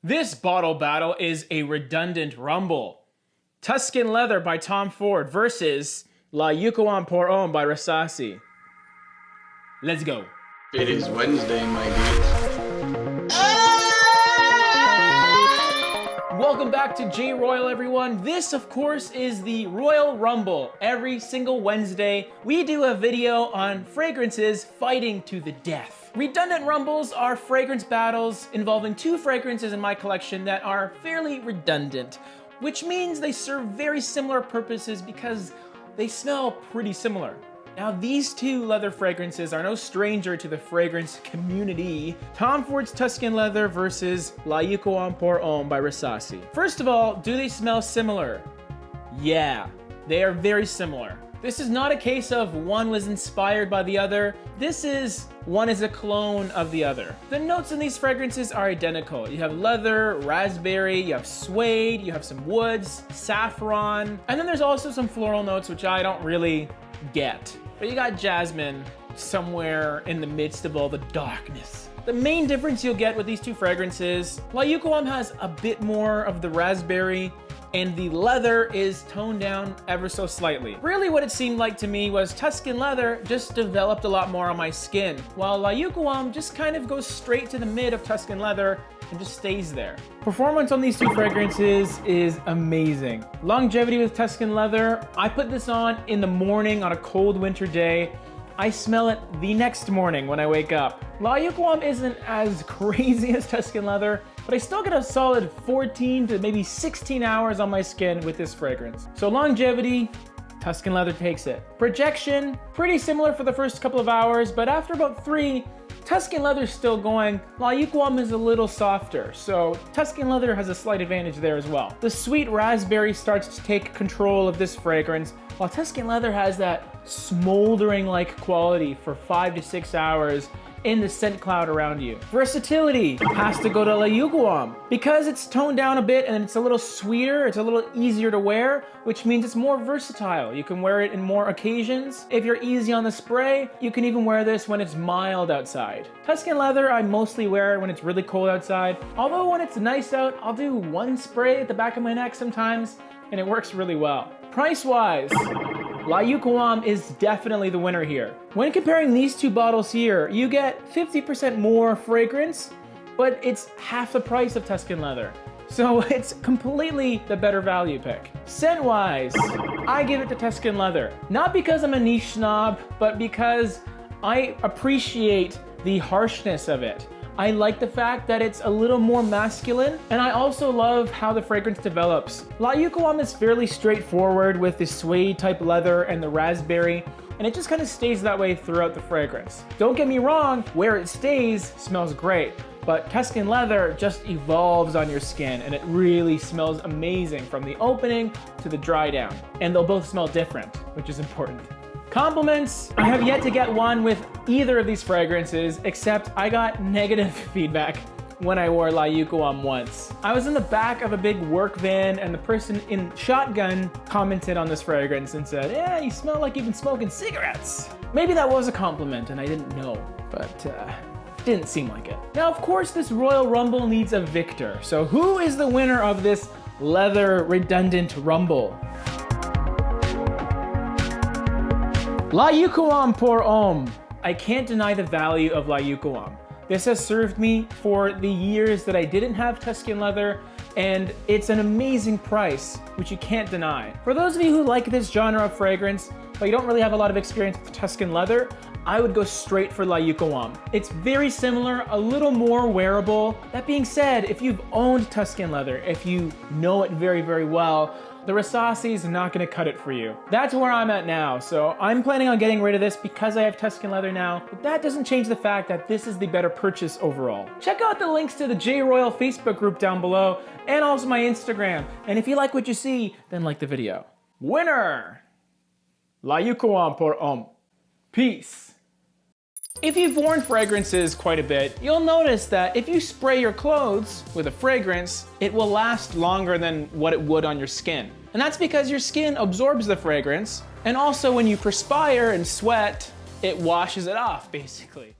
This bottle battle is a redundant rumble. Tuscan Leather by Tom Ford versus Yuqawam Pour Homme by Rasasi. Let's go. It is Wednesday, my dudes. Welcome back to J-ROYL, everyone. This, of course, is the Royal Rumble. Every single Wednesday, we do a video on fragrances fighting to the death. Redundant rumbles are fragrance battles involving two fragrances in my collection that are fairly redundant, which means they serve very similar purposes because they smell pretty similar. Now, these two leather fragrances are no stranger to the fragrance community. Tom Ford's Tuscan Leather versus Yuqawam Pour Homme by Rasasi. First of all, do they smell similar? Yeah, they are very similar. This is not a case of one was inspired by the other. This is one is a clone of the other. The notes in these fragrances are identical. You have leather, raspberry, you have suede, you have some woods, saffron, and then there's also some floral notes, which I don't really get. But you got jasmine somewhere in the midst of all the darkness. The main difference you'll get with these two fragrances, Yuqawam has a bit more of the raspberry, and the leather is toned down ever so slightly. Really what it seemed like to me was Tuscan Leather just developed a lot more on my skin, while Yuqawam just kind of goes straight to the mid of Tuscan Leather and just stays there. Performance on these two fragrances is amazing. Longevity with Tuscan Leather, I put this on in the morning on a cold winter day. I smell it the next morning when I wake up. Yuqawam isn't as crazy as Tuscan Leather, but I still get a solid 14 to maybe 16 hours on my skin with this fragrance. So longevity, Tuscan Leather takes it. Projection, pretty similar for the first couple of hours, but after about 3, Tuscan Leather is still going, Yuqawam is a little softer, so Tuscan Leather has a slight advantage there as well. The sweet raspberry starts to take control of this fragrance, while Tuscan Leather has that smoldering-like quality for 5 to 6 hours in the scent cloud around you. Versatility has to go to Yuqawam. Because it's toned down a bit and it's a little sweeter, it's a little easier to wear, which means it's more versatile. You can wear it in more occasions. If you're easy on the spray, you can even wear this when it's mild outside. Tuscan Leather, I mostly wear it when it's really cold outside. Although when it's nice out, I'll do one spray at the back of my neck sometimes, and it works really well. Price-wise, Yuqawam is definitely the winner here. When comparing these two bottles here, you get 50% more fragrance, but it's half the price of Tuscan Leather. So it's completely the better value pick. Scent-wise, I give it to Tuscan Leather. Not because I'm a niche snob, but because I appreciate the harshness of it. I like the fact that it's a little more masculine, and I also love how the fragrance develops. Yuqawam is fairly straightforward with the suede type leather and the raspberry, and it just kind of stays that way throughout the fragrance. Don't get me wrong, where it stays smells great, but Tuscan Leather just evolves on your skin, and it really smells amazing from the opening to the dry down. And they'll both smell different, which is important. Compliments, I have yet to get one with either of these fragrances, except I got negative feedback when I wore Yuqawam once. I was in the back of a big work van and the person in shotgun commented on this fragrance and said, "Yeah, you smell like you've been smoking cigarettes." Maybe that was a compliment and I didn't know, but didn't seem like it. Now, of course, this Royal Rumble needs a victor. So who is the winner of this leather redundant rumble? Yuqawam Pour Homme. I can't deny the value of Yuqawam. This has served me for the years that I didn't have Tuscan Leather, and it's an amazing price, which you can't deny. For those of you who like this genre of fragrance, but you don't really have a lot of experience with Tuscan Leather, I would go straight for Yuqawam. It's very similar, a little more wearable. That being said, if you've owned Tuscan Leather, if you know it very, very well, the Rasasi is not gonna cut it for you. That's where I'm at now, so I'm planning on getting rid of this because I have Tuscan Leather now, but that doesn't change the fact that this is the better purchase overall. Check out the links to the J-ROYL Facebook group down below, and also my Instagram. And if you like what you see, then like the video. Winner! Yuqawam Pour Homme. Peace. If you've worn fragrances quite a bit, you'll notice that if you spray your clothes with a fragrance, it will last longer than what it would on your skin. And that's because your skin absorbs the fragrance, and also when you perspire and sweat, it washes it off, basically.